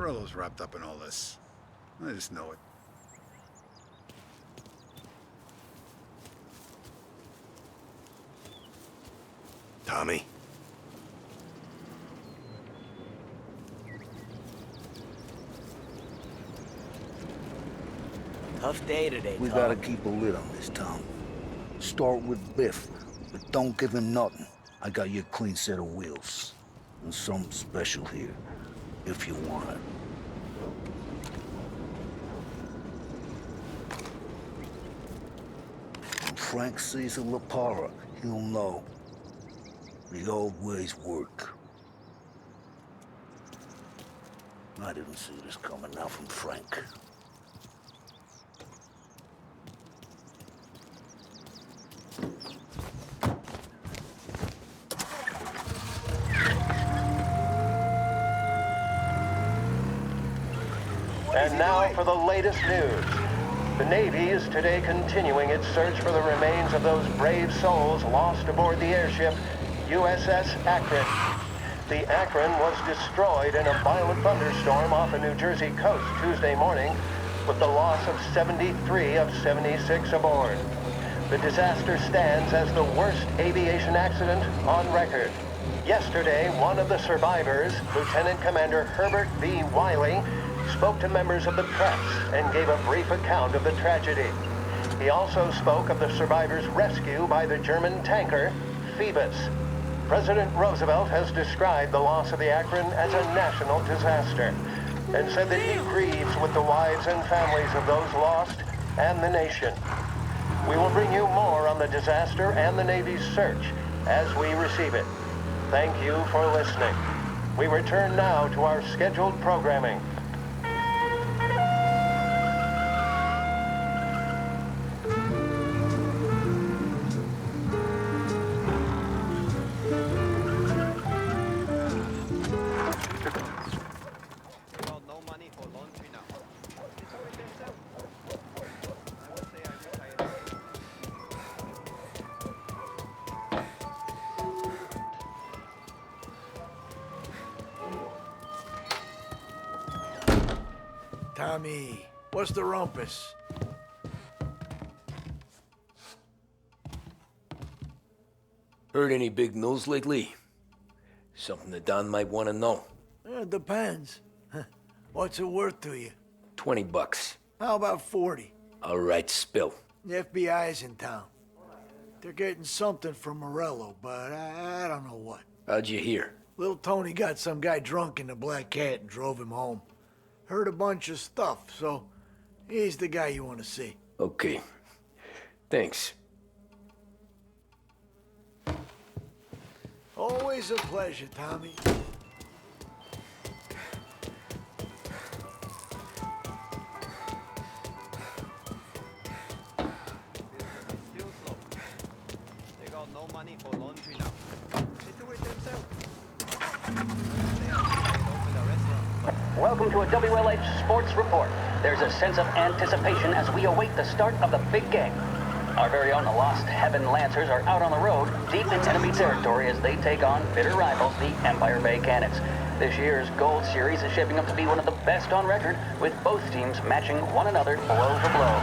Morello's wrapped up in all this. I just know it. Tommy? Tough day today, We Tom. gotta keep a lid on this town. Start with Biff, but don't give him nothing. I got you a clean set of wheels. And something special here, if you want it. When Frank sees a Lapara, he'll know. The old ways work. I didn't see this coming now from Frank. And now for the latest news. The Navy is today continuing its search for the remains of those brave souls lost aboard the airship USS Akron. The Akron was destroyed in a violent thunderstorm off the New Jersey coast Tuesday morning, with the loss of 73 of 76 aboard. The disaster stands as the worst aviation accident on record. Yesterday, one of the survivors, Lieutenant Commander Herbert V. Wiley, spoke to members of the press and gave a brief account of the tragedy. He also spoke of the survivors' rescue by the German tanker, Phoebus. President Roosevelt has described the loss of the Akron as a national disaster and said that he grieves with the wives and families of those lost and the nation. We will bring you more on the disaster and the Navy's search as we receive it. Thank you for listening. We return now to our scheduled programming. Tommy, what's the rumpus? Heard any big news lately? Something that Don might want to know. It depends. What's it worth to you? $20. How about 40? All right, spill. The FBI's in town. They're getting something from Morello, but I don't know what. How'd you hear? Little Tony got some guy drunk in the Black Cat and drove him home. Heard a bunch of stuff, so he's the guy you want to see. Okay. Thanks. Always a pleasure, Tommy. They got no money for laundry now. They do it themselves. Welcome to a WLH Sports Report. There's a sense of anticipation as we await the start of the big game. Our very own Lost Heaven Lancers are out on the road, deep in enemy territory as they take on bitter rivals, the Empire Bay Cannons. This year's Gold Series is shaping up to be one of the best on record, with both teams matching one another blow for blow.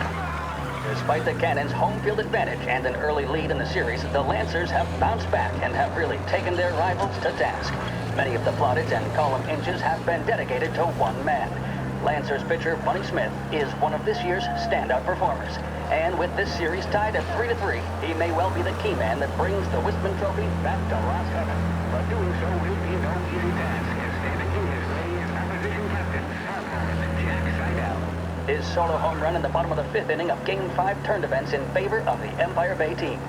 Despite the Cannons' home field advantage and an early lead in the series, the Lancers have bounced back and have really taken their rivals to task. Many of the plaudits and column inches have been dedicated to one man. Lancers pitcher Bunny Smith is one of this year's standout performers. And with this series tied at 3-3, he may well be the key man that brings the Wistman Trophy back to Lost Heaven. But doing so will be no easy task, as standing in his way is opposition captain, Jack Seidel. His solo home run in the bottom of the fifth inning of Game 5 turned events in favor of the Empire Bay team.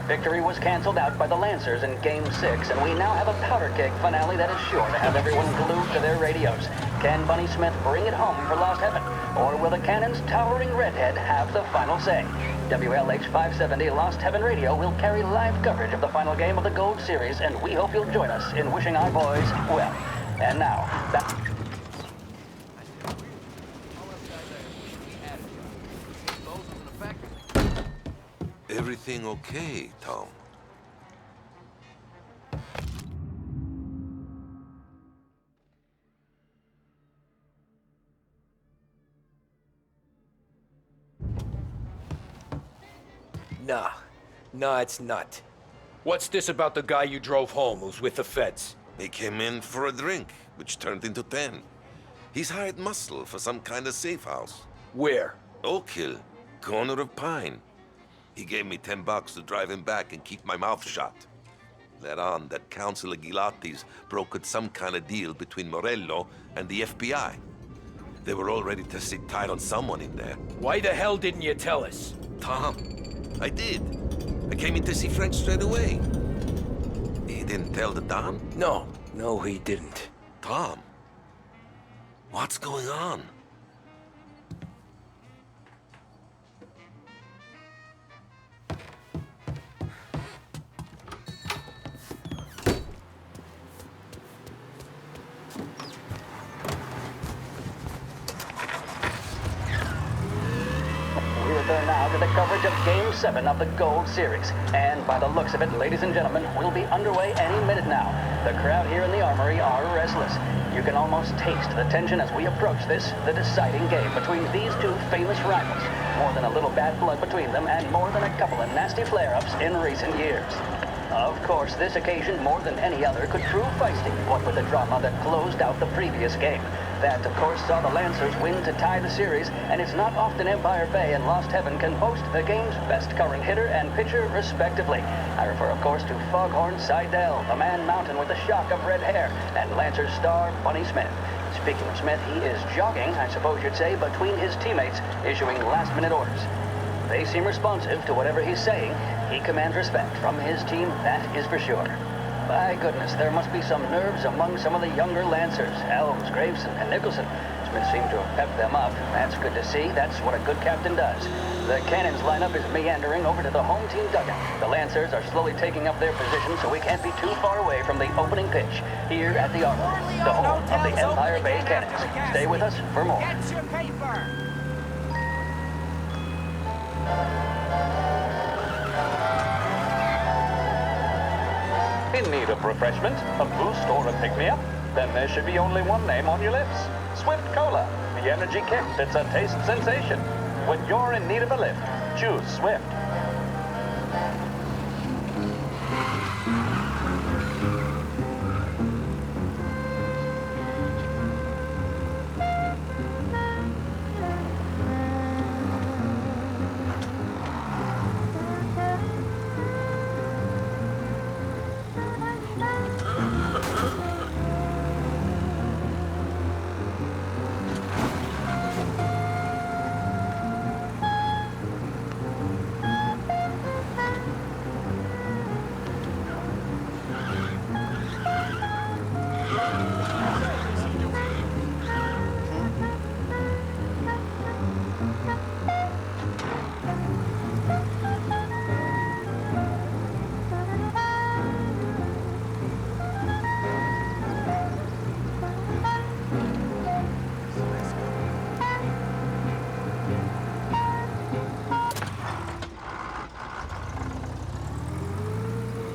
Victory was canceled out by the Lancers in Game 6, and we now have a powder keg finale that is sure to have everyone glued to their radios. Can Bunny Smith bring it home for Lost Heaven? Or will the Cannon's towering redhead have the final say? WLH 570 Lost Heaven Radio will carry live coverage of the final game of the Gold Series, and we hope you'll join us in wishing our boys well. And now, back... Everything okay, Tom? Nah, it's not. What's this about the guy you drove home who's with the feds? He came in for a drink, which turned into 10. He's hired muscle for some kind of safe house. Where? Oak Hill, corner of Pine. He gave me $10 to drive him back and keep my mouth shut. Let on that Councilor Gilatti's brokered some kind of deal between Morello and the FBI. They were all ready to sit tight on someone in there. Why the hell didn't you tell us? Tom, I did. I came in to see Frank straight away. He didn't tell the Don? No, he didn't. Tom, what's going on? We return now to the coverage of Game 7 of the Gold Series. And by the looks of it, ladies and gentlemen, we'll be underway any minute now. The crowd here in the Armory are restless. You can almost taste the tension as we approach this, the deciding game between these two famous rivals. More than a little bad blood between them, and more than a couple of nasty flare-ups in recent years. Of course, this occasion, more than any other, could prove feisty, what with the drama that closed out the previous game. That, of course, saw the Lancers win to tie the series, and it's not often Empire Bay and Lost Heaven can boast the game's best current hitter and pitcher, respectively. I refer, of course, to Foghorn Seidel, the man mountain with the shock of red hair, and Lancers star Bunny Smith. Speaking of Smith, he is jogging, I suppose you'd say, between his teammates, issuing last-minute orders. They seem responsive to whatever he's saying. He commands respect from his team, that is for sure. By goodness, there must be some nerves among some of the younger Lancers, Elves, Graveson, and Nicholson. Smith seemed to have pepped them up. That's good to see. That's what a good captain does. The Cannons lineup is meandering over to the home team dugout. The Lancers are slowly taking up their position, so we can't be too far away from the opening pitch here at the Armory, the home of the Empire Bay Cannons. Stay with us for more. Get your paper! In need of refreshment, a boost, or a pick-me-up? Then there should be only one name on your lips. Swift Cola, the energy kick that's a taste sensation. When you're in need of a lift, choose Swift.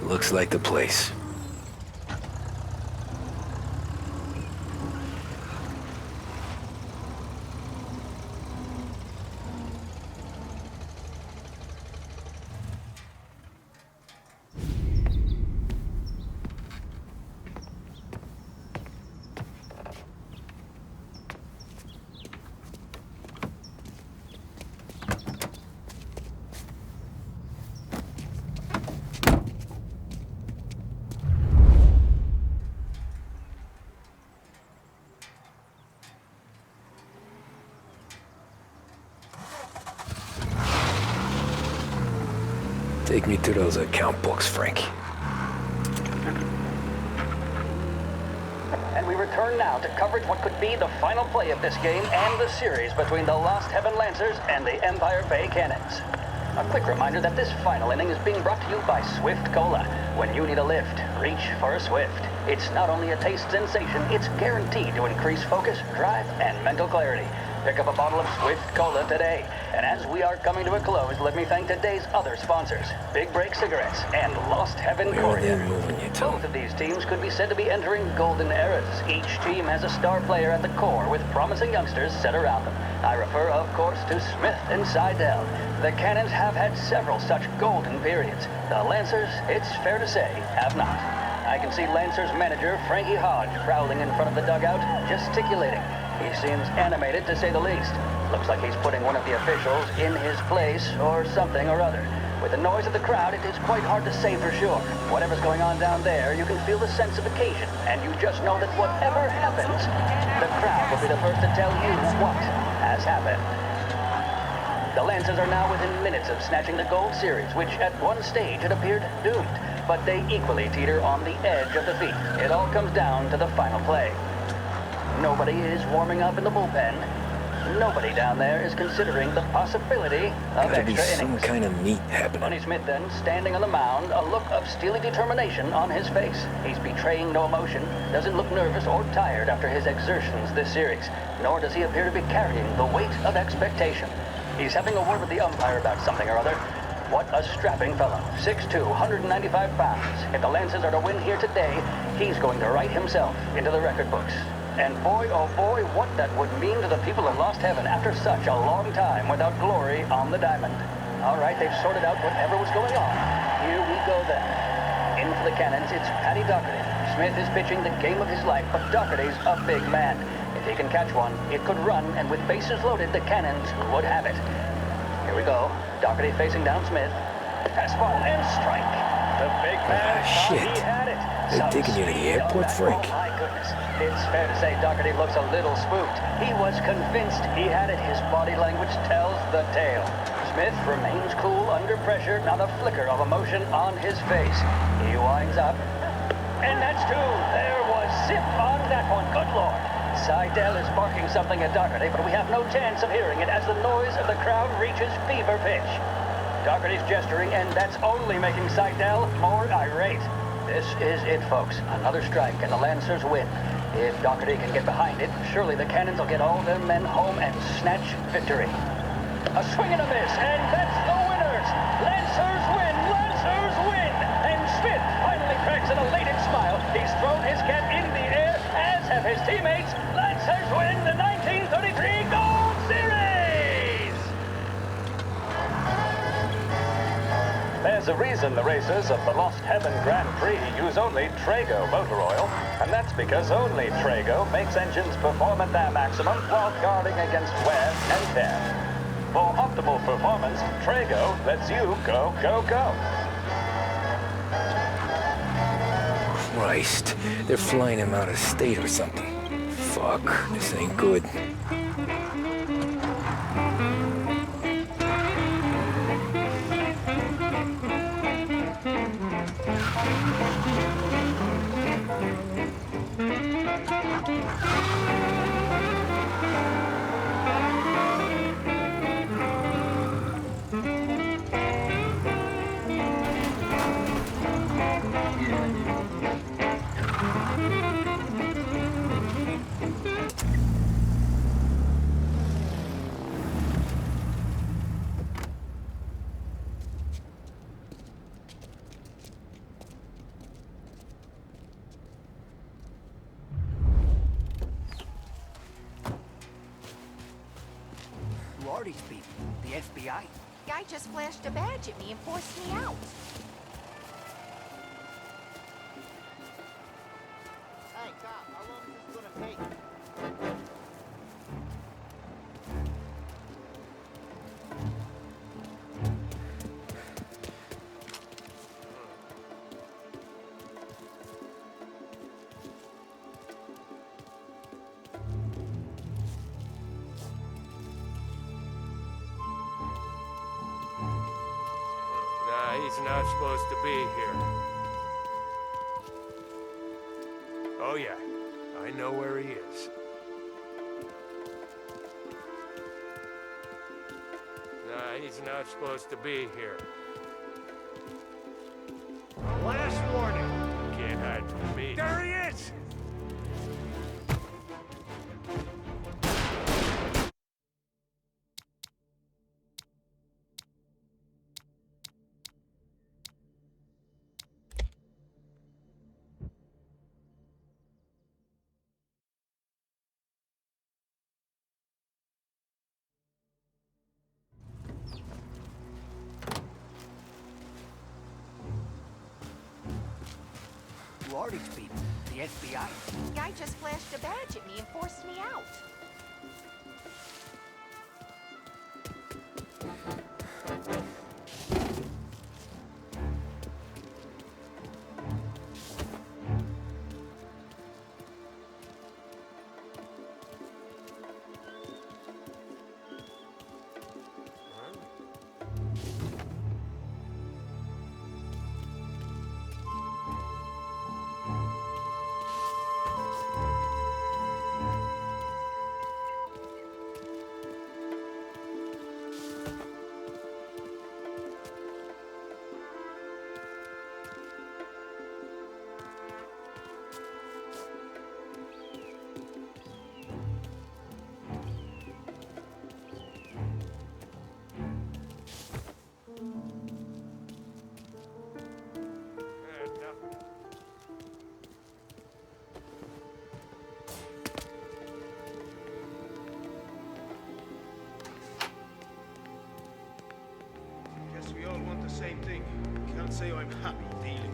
Looks like the place. Take me to those account books, Frank. And we return now to coverage what could be the final play of this game and the series between the Lost Heaven Lancers and the Empire Bay Cannons. A quick reminder that this final inning is being brought to you by Swift Cola. When you need a lift, reach for a Swift. It's not only a taste sensation, it's guaranteed to increase focus, drive, and mental clarity. Pick up a bottle of Swift Cola today. And as we are coming to a close, let me thank today's other sponsors, Big Break Cigarettes and Lost Heaven Where are Courier. they moving you to? Both of these teams could be said to be entering golden eras. Each team has a star player at the core with promising youngsters set around them. I refer, of course, to Smith and Seidel. The Cannons have had several such golden periods. The Lancers, it's fair to say, have not. I can see Lancers manager Frankie Hodge prowling in front of the dugout, gesticulating. He seems animated, to say the least. Looks like he's putting one of the officials in his place, or something or other. With the noise of the crowd, it is quite hard to say for sure. Whatever's going on down there, you can feel the sense of occasion, and you just know that whatever happens, the crowd will be the first to tell you what has happened. The Lancers are now within minutes of snatching the Gold Series, which at one stage had appeared doomed, but they equally teeter on the edge of defeat. It all comes down to the final play. Nobody is warming up in the bullpen. Nobody down there is considering the possibility of Gotta be extra some innings. kind of meat happening. Sonny Smith then, standing on the mound, a look of steely determination on his face. He's betraying no emotion, doesn't look nervous or tired after his exertions this series, nor does he appear to be carrying the weight of expectation. He's having a word with the umpire about something or other. What a strapping fellow. 6'2", 195 pounds. If the Lancers are to win here today, he's going to write himself into the record books. And boy, oh boy, what that would mean to the people of Lost Heaven after such a long time without glory on the diamond. All right, they've sorted out whatever was going on. Here we go then. In for the Cannons, it's Paddy Doherty. Smith is pitching the game of his life, but Doherty's a big man. If he can catch one, it could run, and with bases loaded, the Cannons would have it. Here we go. Doherty facing down Smith. Fastball and strike. The big man thought shit. he had it. They Some taking you to the speed on airport, that Frank? ball. My goodness. It's fair to say Doherty looks a little spooked. He was convinced he had it. His body language tells the tale. Smith remains cool under pressure, not a flicker of emotion on his face. He winds up. And that's two. There was zip on that one. Good Lord. Seidel is barking something at Doherty, but we have no chance of hearing it as the noise of the crowd reaches fever pitch. Doherty's gesturing, and that's only making Seidel more irate. This is it, folks. Another strike, and the Lancers win. If Doherty can get behind it, surely the Cannons will get all their men home and snatch victory. A swing and a miss, and that's the winners! Lancers win! Lancers win! And Smith finally cracks an elated smile. He's thrown his cap in the air, as have his teammates. Lancers win the 1933 Gold Series! There's a reason the racers of the Lost Heaven Grand Prix use only Trago motor oil, and that's because only Trago makes engines perform at their maximum while guarding against wear and tear. For optimal performance, Trago lets you go, go, go. Christ, they're flying him out of state or something. Fuck, this ain't good. Who are these people? The FBI? Guy just flashed a badge at me and forced me out. Hey, cop, how long is this gonna take? Nah, he's not supposed to be here. Oh yeah, I know where he is. Nah, he's not supposed to be here. Last warning. Can't hide from me. There he is! are these people? The FBI? Guy just flashed a badge at me and forced me out. Guess we all want the same thing. Can't say I'm happy dealing.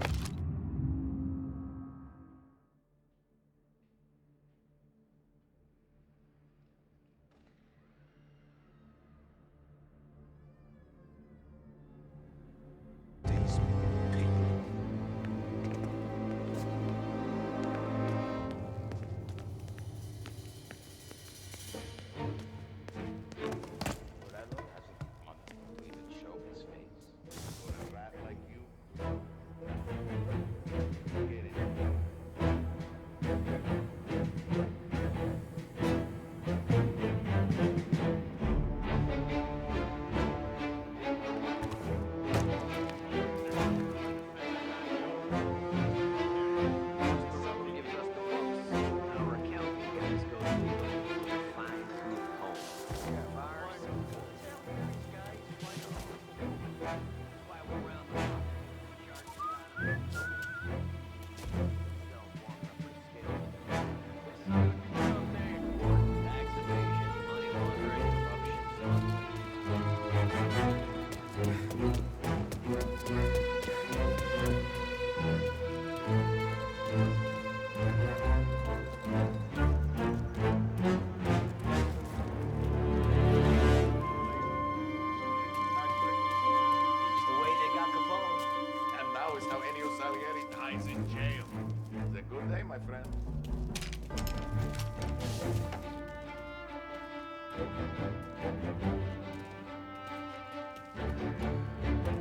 These people.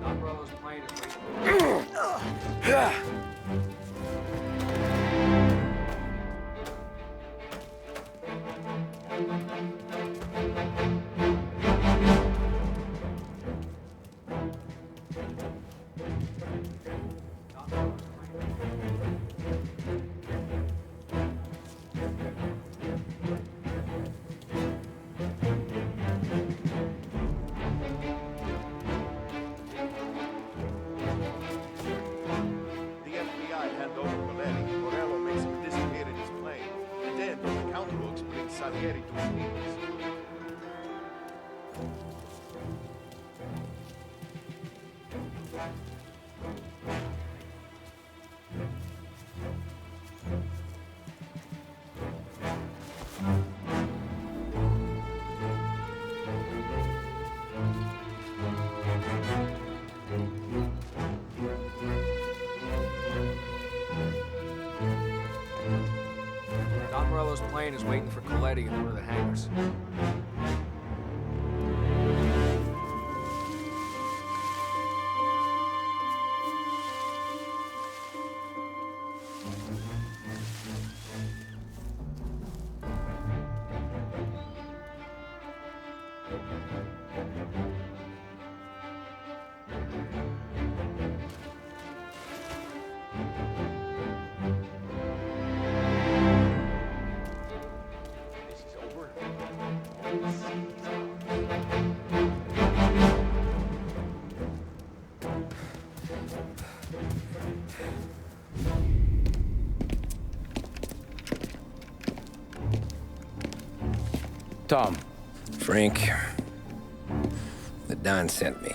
Umbrello's plane is waiting. Salieri to his knees. Don Morello's plane is waiting for Coletti in one of the hangars. Tom. Frank. The Don sent me.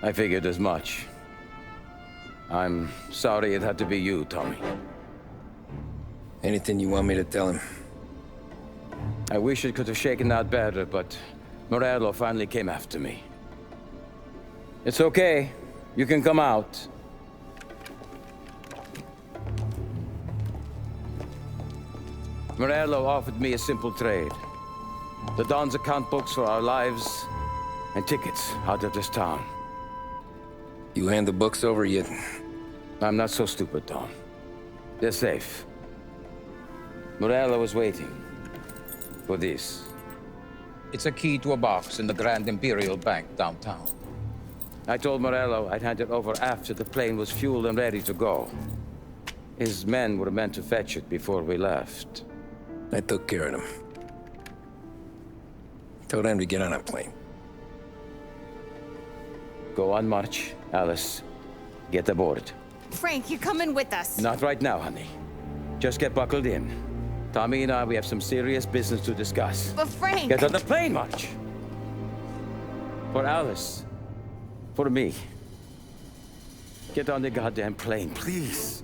I figured as much. I'm sorry it had to be you, Tommy. Anything you want me to tell him? I wish it could have shaken out better, but Morello finally came after me. It's okay. You can come out. Morello offered me a simple trade. The Don's account books for our lives and tickets out of this town. You hand the books over yet? I'm not so stupid, Don. They're safe. Morello was waiting for this. It's a key to a box in the Grand Imperial Bank downtown. I told Morello I'd hand it over after the plane was fueled and ready to go. His men were meant to fetch it before we left. I took care of them. Told them to get on a plane. Go on march, Alice. Get aboard. Frank, you're coming with us. Not right now, honey. Just get buckled in. Tommy and I, we have some serious business to discuss. But Frank... Get on the plane, March! For Alice. For me. Get on the goddamn plane, please.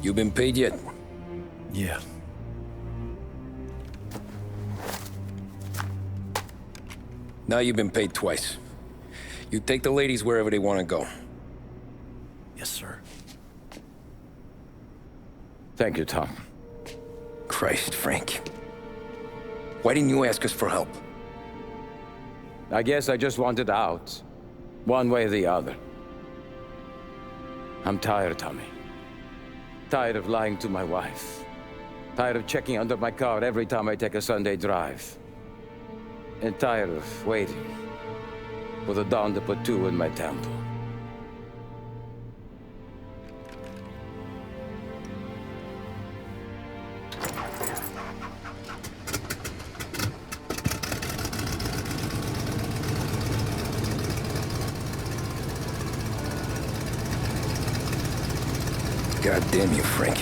You been paid yet? Yeah. Now you've been paid twice. You take the ladies wherever they want to go. Yes, sir. Thank you, Tom. Christ, Frank. Why didn't you ask us for help? I guess I just wanted out. One way or the other. I'm tired, Tommy. Tired of lying to my wife. Tired of checking under my car every time I take a Sunday drive. And tired of waiting for the dawn to put two in my temple. God damn you, Frank.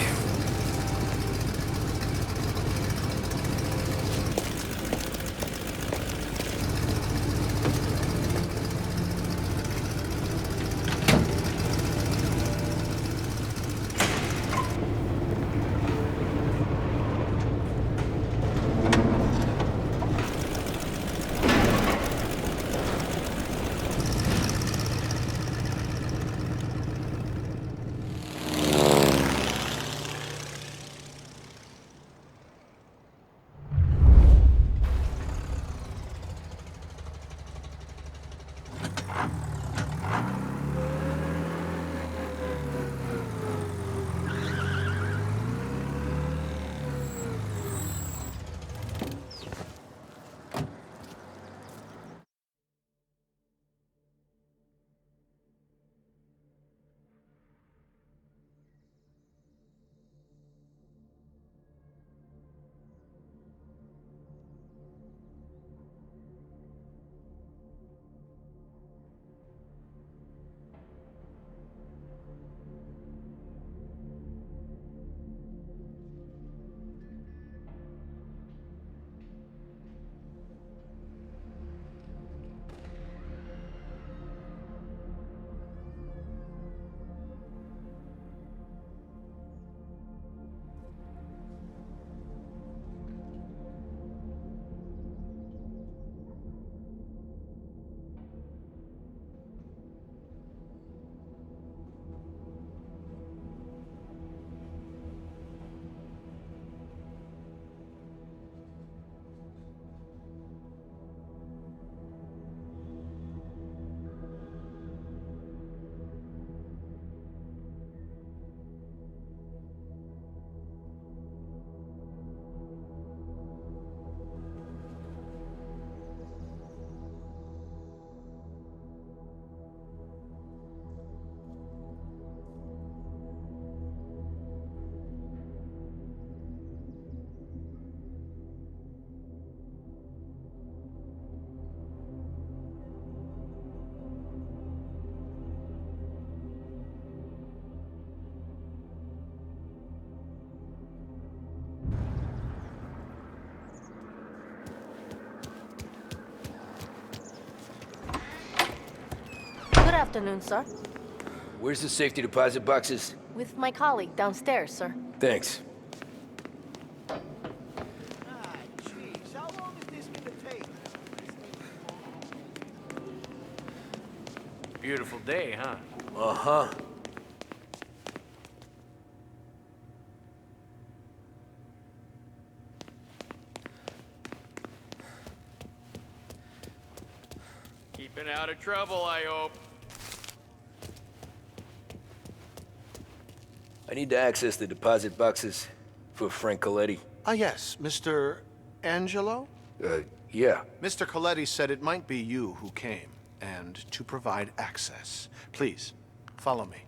afternoon, sir. Where's the safety deposit boxes? With my colleague downstairs, sir. Thanks. Jeez, how long is this gonna take? Beautiful day, huh? Uh-huh. Keeping out of trouble, I hope. I need to access the deposit boxes for Frank Coletti. Ah, yes, Mr. Angelo? Yeah. Mr. Coletti said it might be you who came, and to provide access. Please, follow me.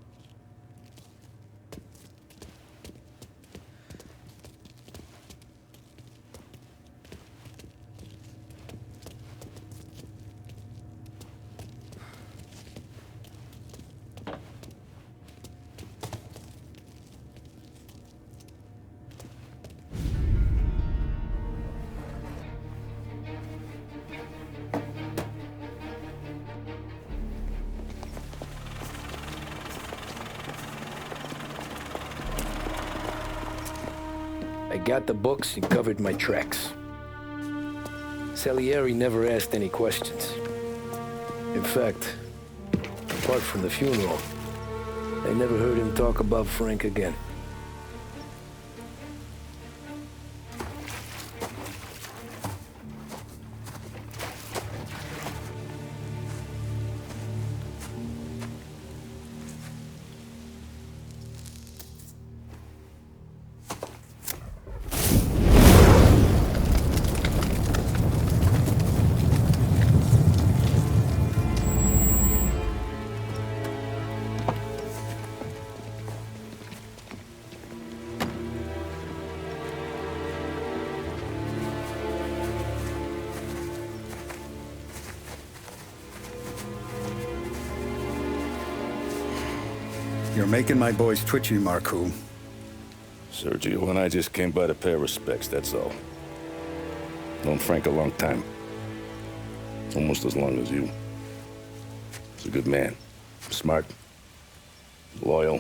I got the books and covered my tracks. Salieri never asked any questions. In fact, apart from the funeral, I never heard him talk about Frank again. You're making my boys twitchy, Marku. Sergio and I just came by to pay respects, that's all. Known Frank a long time. Almost as long as you. He's a good man. Smart. Loyal.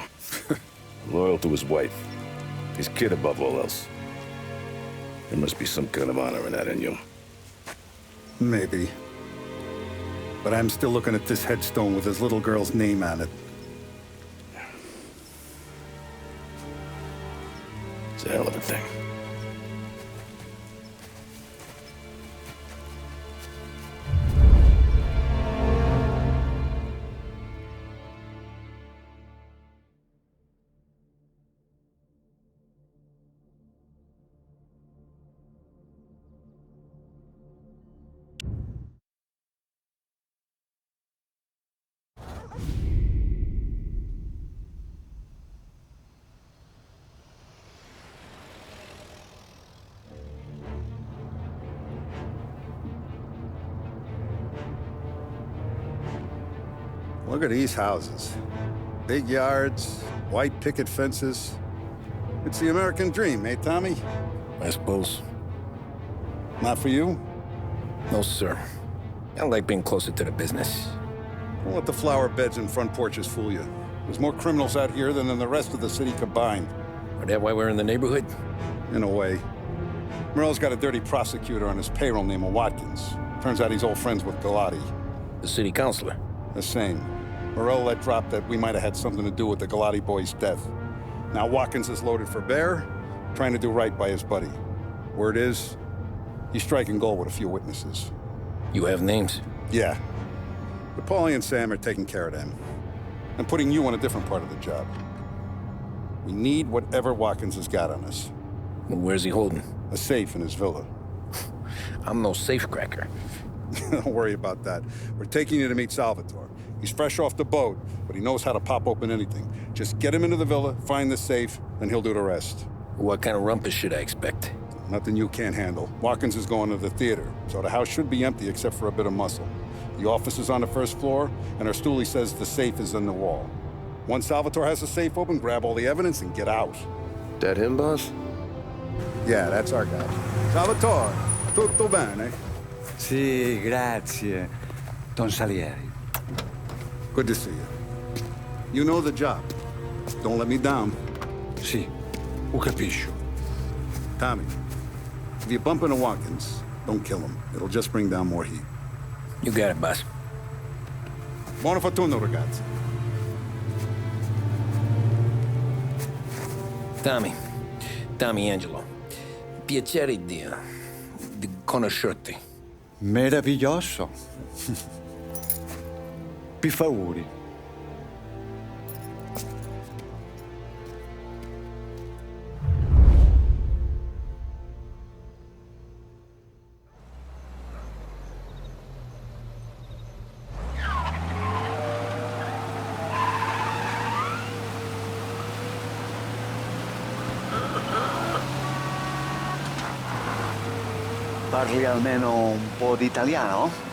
Loyal to his wife. His kid above all else. There must be some kind of honor in that in you. Maybe. But I'm still looking at this headstone with his little girl's name on it. It's a hell of a thing. Look at these houses. Big yards, white picket fences. It's the American dream, eh, Tommy? I suppose. Not for you? No, sir. I like being closer to the business. Don't let the flower beds and front porches fool you. There's more criminals out here than in the rest of the city combined. Is that why we're in the neighborhood? In a way. Morello's got a dirty prosecutor on his payroll named Watkins. Turns out he's old friends with Galati. The city councilor? The same. Morello let drop that we might have had something to do with the Galati boy's death. Now Watkins is loaded for bear, trying to do right by his buddy. Word is, he's striking gold with a few witnesses. You have names? Yeah. But Paulie and Sam are taking care of them. I'm putting you on a different part of the job. We need whatever Watkins has got on us. Well, where's he holding? A safe in his villa. I'm no safecracker. Don't worry about that. We're taking you to meet Salvatore. He's fresh off the boat, but he knows how to pop open anything. Just get him into the villa, find the safe, and he'll do the rest. What kind of rumpus should I expect? Nothing you can't handle. Watkins is going to the theater, so the house should be empty except for a bit of muscle. The office is on the first floor, and our stoolie says the safe is in the wall. Once Salvatore has the safe open, grab all the evidence and get out. That him, boss? Yeah, that's our guy. Salvatore, tutto bene? Sì, grazie, Don Salieri. Good to see you. You know the job. Don't let me down. Sì, ho capisco. Tommy, if you bump into Watkins, don't kill him. It'll just bring down more heat. You got it, boss. Buona fortuna, ragazzi. Tommy Angelo. Piacere di conoscerti. Meraviglioso. Per favore. Parli almeno un po' di italiano?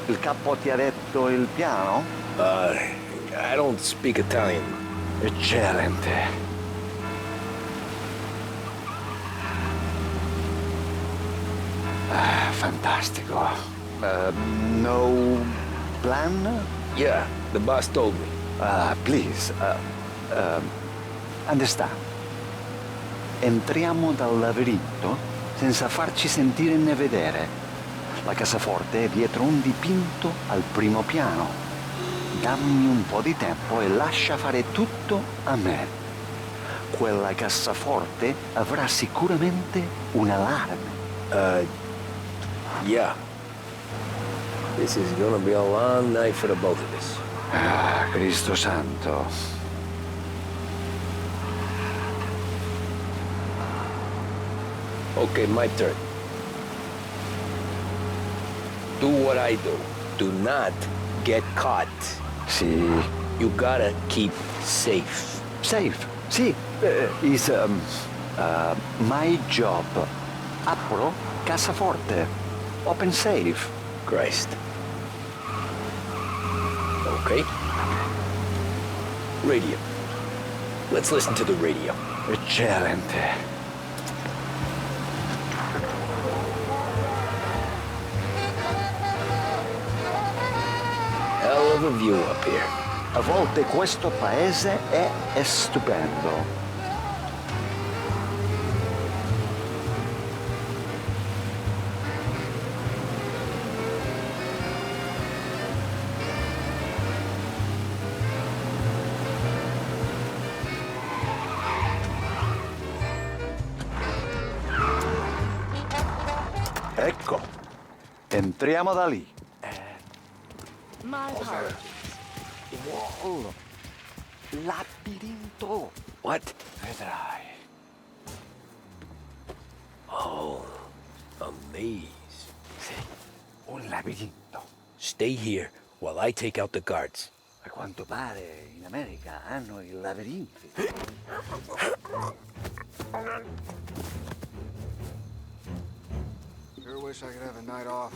Il capo ti ha detto il piano? I don't speak Italian. Eccellente. Fantastico. No plan? Yeah, the boss told me. Please, understand. Entriamo dal labirinto senza farci sentire né vedere. La cassaforte è dietro un dipinto al primo piano. Dammi un po' di tempo e lascia fare tutto a me. Quella cassaforte avrà sicuramente un allarme. Yeah. This is gonna be a long night for the both of us. Cristo santo. Okay, my turn. Do what I do. Do not get caught. Sì. You gotta keep safe. Safe? Sì. Is my job. Apro cassaforte. Open safe. Christ. Okay. Radio. Let's listen to the radio. Eccellente. Hell of a view up here. A volte questo paese è stupendo. Ecco, entriamo da lì. My apologies. Wall. Labirinto. What? Vedrai. Oh, a maze. Sì, un labirinto. Stay here while I take out the guards. A quanto pare in America hanno i labirinti. Sure wish I could have a night off.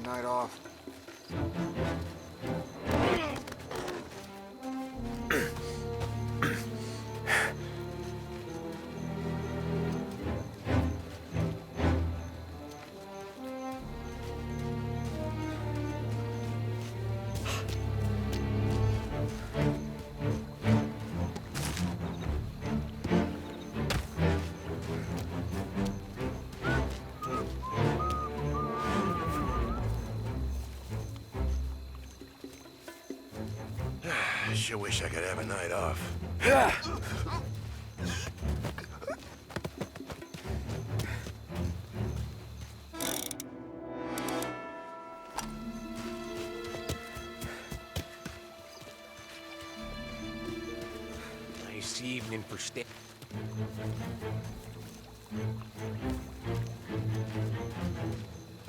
Night off. I sure wish I could have a night off. rekening for stay.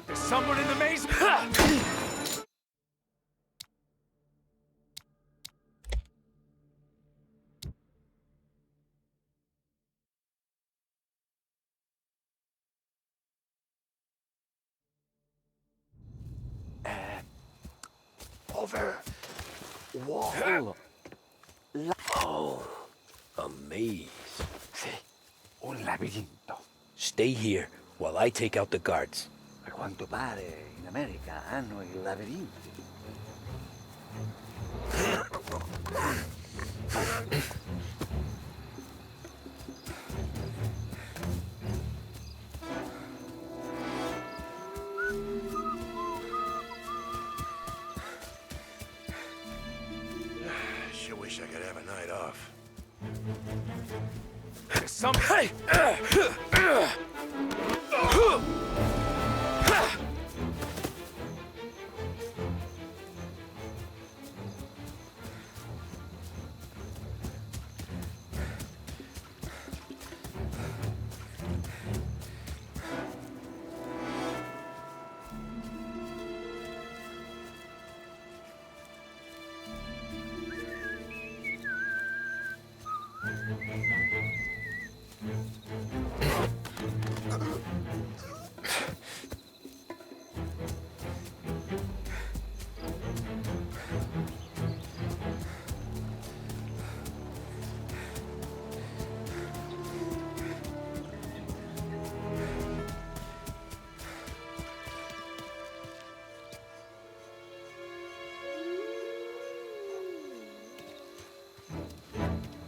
There's someone in the maze. Over. Wall. Oh, a maze. Sì, un labirinto. Stay here while I take out the guards. A quanto pare in America hanno i labirinti. Sure wish I could have a night off. There's some. Hey!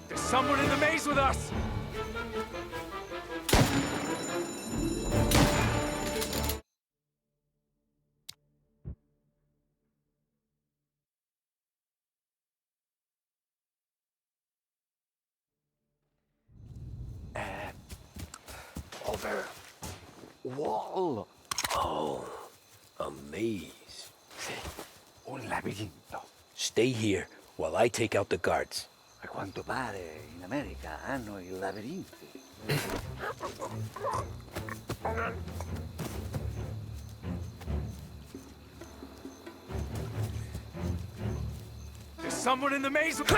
There's someone in the maze with us! Over. Wall. Oh, a maze. Sì, un labirinto. Stay here while I take out the guards. A quanto pare in America hanno i labirinti. There's someone in the maze with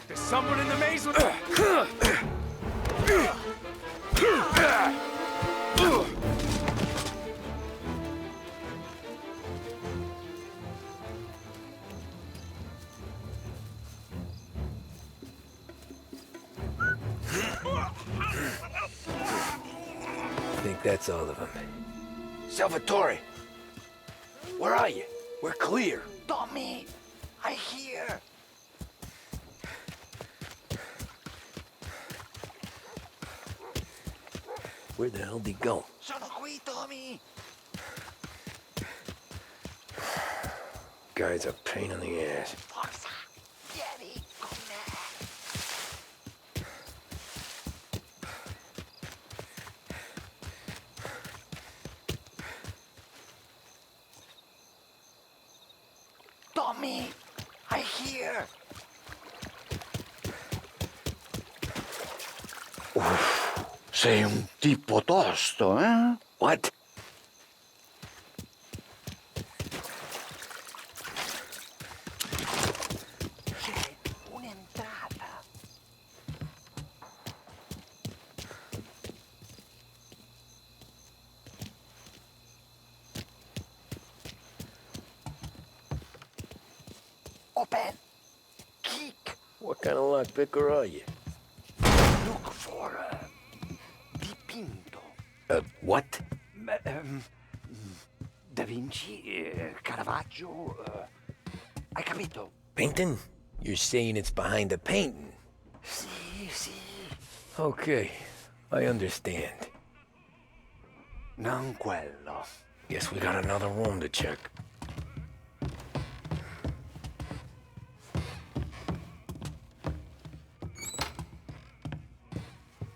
There's someone in the maze with that's all of them. Salvatore! Where are you? We're clear. Tommy! I hear! Where the hell did he go? Sono qui, Tommy! Guy's a pain in the ass. Forza! Vieni con me! Tommy! I hear! Sei un tipo tosto, eh? What? C'è un'entrata. Open! Kick! What kind of lockpicker are you? Look for dipinto. What? Da Vinci, Caravaggio. Hai capito? Painting? You're saying it's behind the painting? Sì, sì. Okay, I understand. Non quello. Guess we got another room to check.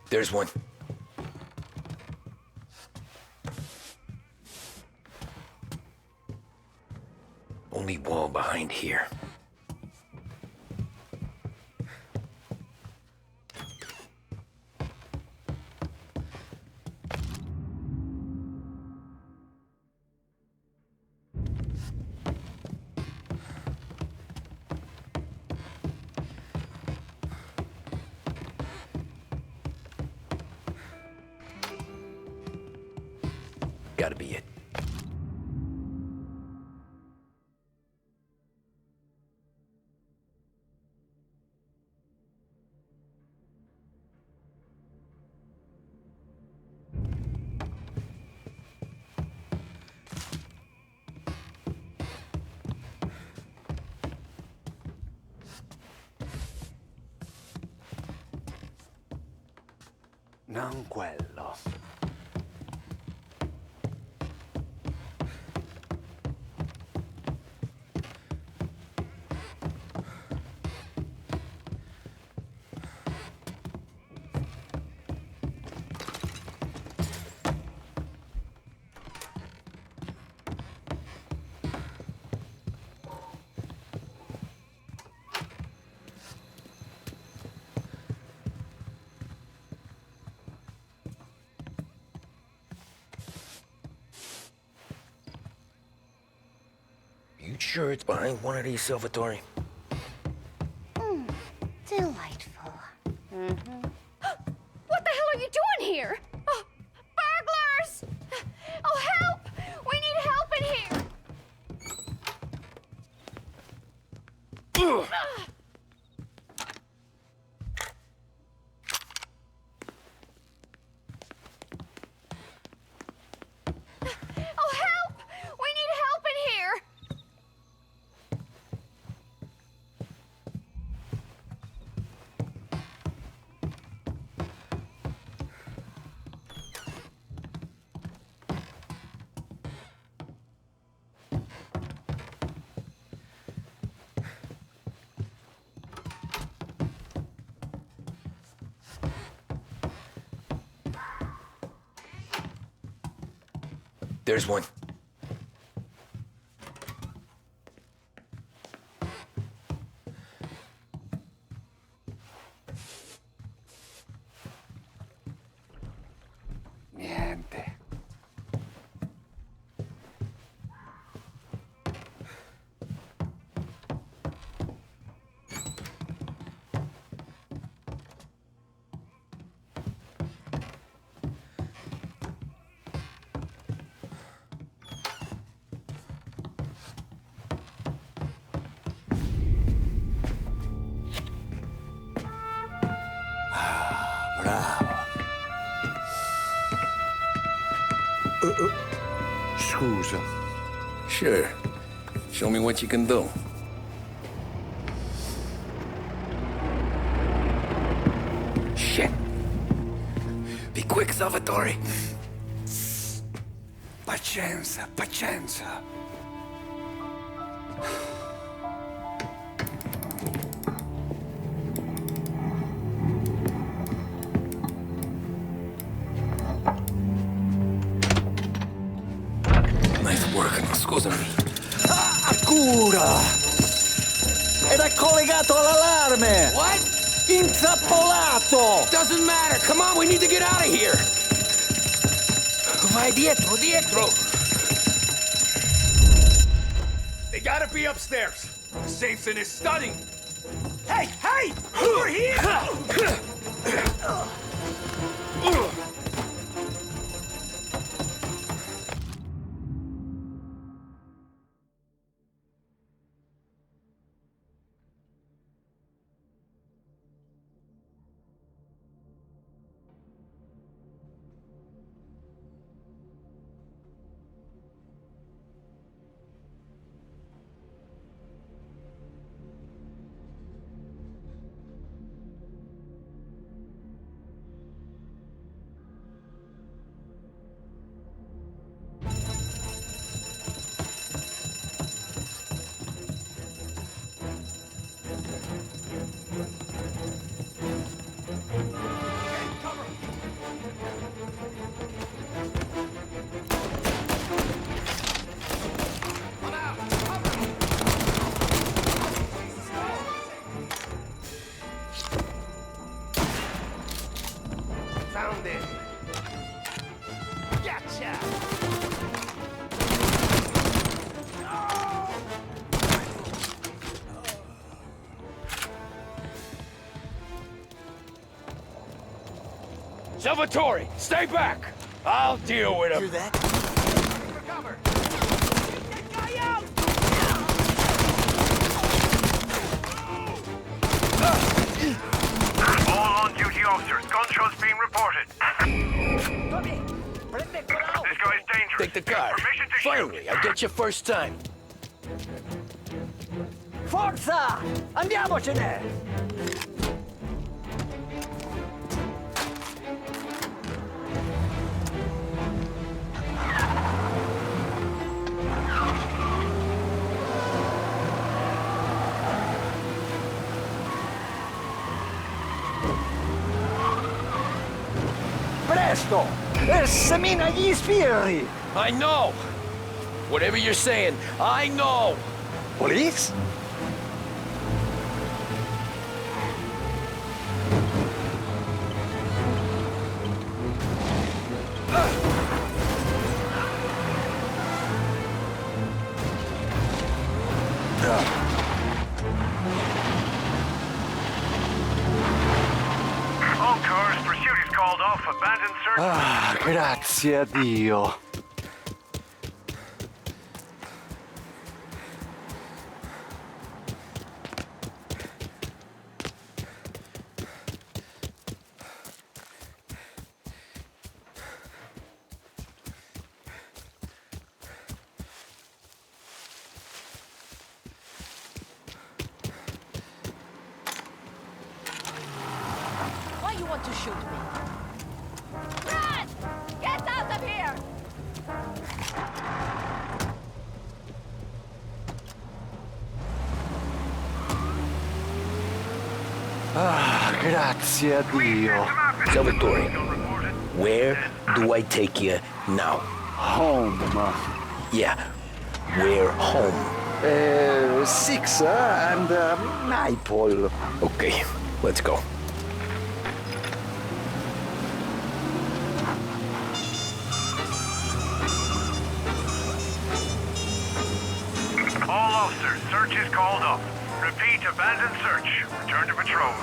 There's one. Only wall behind here. Gotta be it. Non quello. You sure it's behind one of these, Salvatore? Delightful. What the hell are you doing here? Oh, burglars! Oh, help! We need help in here! Oh, help! We need help in here! There's one. Niente. Scusa. Sure. Show me what you can do. Shit. Be quick, Salvatore. Pazienza, pazienza. Nice work, scusami. Cura! Ed è collegato all'allarme! What? Intrappolato! Doesn't matter. Come on, we need to get out of here. Vai dietro, dietro. They gotta be upstairs. The safe's in his study. Hey, hey! Over here! Found it. Gotcha! Salvatore, stay back! I'll deal with him. Hear that? Recover! All on-duty officers, gunshots being reported. This guy's dangerous. Take the car. Permission to Finally, I get you first time. Forza! Andiamocene! Presto! Semina gli sbirri! I know! Whatever you're saying, I know! Police? All cars, pursuit is called off. Abandoned search. Ah, grazie a Dio. Why you want to shoot me? Run! Get out of here! Ah, grazie a Dio. Salvatore, where do I take you now? Home. Yeah, where home? Six and Maple. Okay, let's go. All officers, search is called off. Repeat, abandoned search. Return to patrols.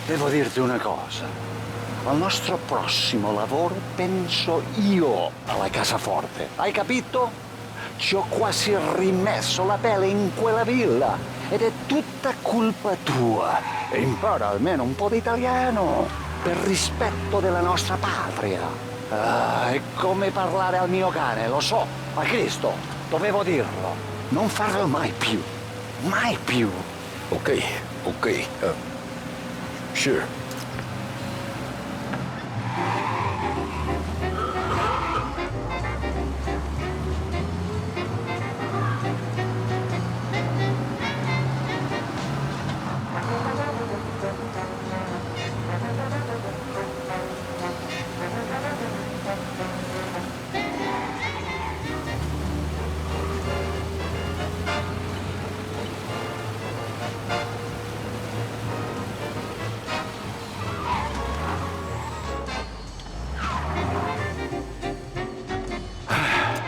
Devo dirti una cosa. Al nostro prossimo lavoro penso io alla cassaforte. Hai capito? Ci ho quasi rimesso la pelle in quella villa ed è tutta colpa tua. E impara almeno un po' di italiano per rispetto della nostra patria. Ah, è come parlare al mio cane, lo so, ma Cristo, dovevo dirlo. Non farlo mai più. Mai più. Okay, okay. Sure.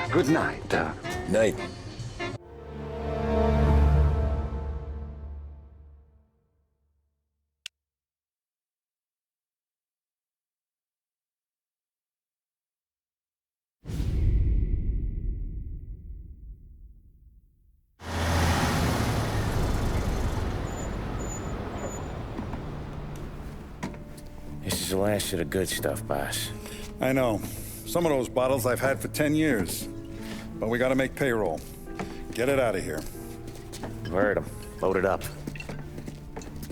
Good night. Night. This is the last of the good stuff, boss. I know. Some of those bottles I've had for 10 years. But we gotta make payroll. Get it out of here. You've heard him. Load it up.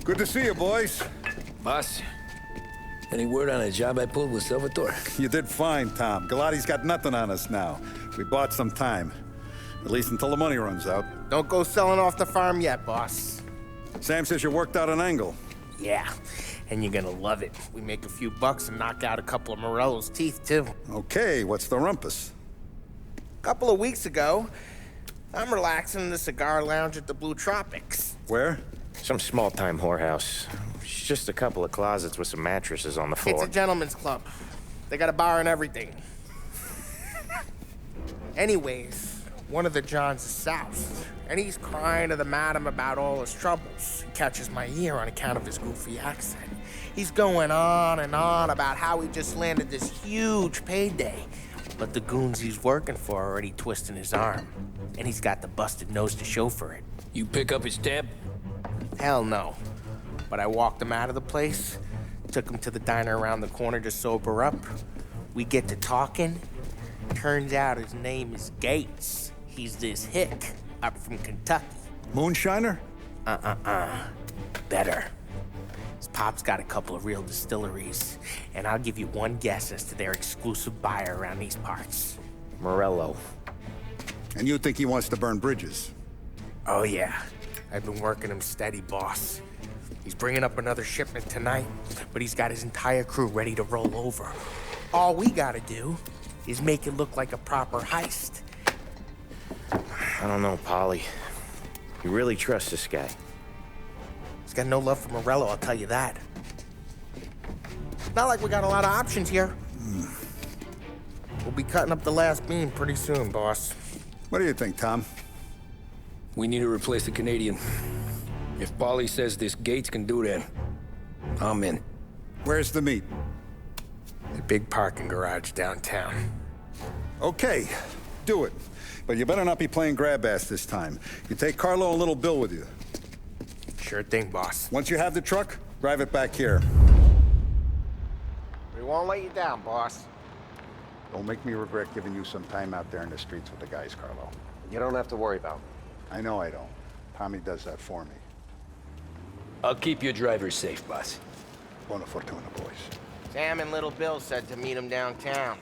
Good to see you, boys. Boss, any word on a job I pulled with Salvatore? You did fine, Tom. Galati's got nothing on us now. We bought some time. At least until the money runs out. Don't go selling off the farm yet, boss. Sam says you worked out an angle. Yeah, and you're gonna love it. We make a few bucks and knock out a couple of Morello's teeth, too. Okay, what's the rumpus? A couple of weeks ago, I'm relaxing in the cigar lounge at the Blue Tropics. Where? Some small-time whorehouse. It's just a couple of closets with some mattresses on the floor. It's a gentleman's club. They got a bar and everything. Anyways, one of the Johns is south, and he's crying to the madam about all his troubles. He catches my ear on account of his goofy accent. He's going on and on about how he just landed this huge payday. But the goons he's working for are already twisting his arm. And he's got the busted nose to show for it. You pick up his tab? Hell no. But I walked him out of the place, took him to the diner around the corner to sober up. We get to talking. Turns out his name is Gates. He's this hick up from Kentucky. Moonshiner? Better. His pop's got a couple of real distilleries, and I'll give you one guess as to their exclusive buyer around these parts. Morello. And you think he wants to burn bridges? Oh, yeah. I've been working him steady, boss. He's bringing up another shipment tonight, but he's got his entire crew ready to roll over. All we gotta do is make it look like a proper heist. I don't know, Polly. You really trust this guy? He's got no love for Morello, I'll tell you that. Not like we got a lot of options here. We'll be cutting up the last beam pretty soon, boss. What do you think, Tom? We need to replace the Canadian. If Polly says this Gates can do that, I'm in. Where's the meet? The big parking garage downtown. Okay, do it. But you better not be playing grab ass this time. You take Carlo and Little Bill with you. Sure thing, boss. Once you have the truck, drive it back here. We won't let you down, boss. Don't make me regret giving you some time out there in the streets with the guys, Carlo. You don't have to worry about me. I know I don't. Tommy does that for me. I'll keep your driver safe, boss. Buona fortuna, boys. Sam and Little Bill said to meet him downtown.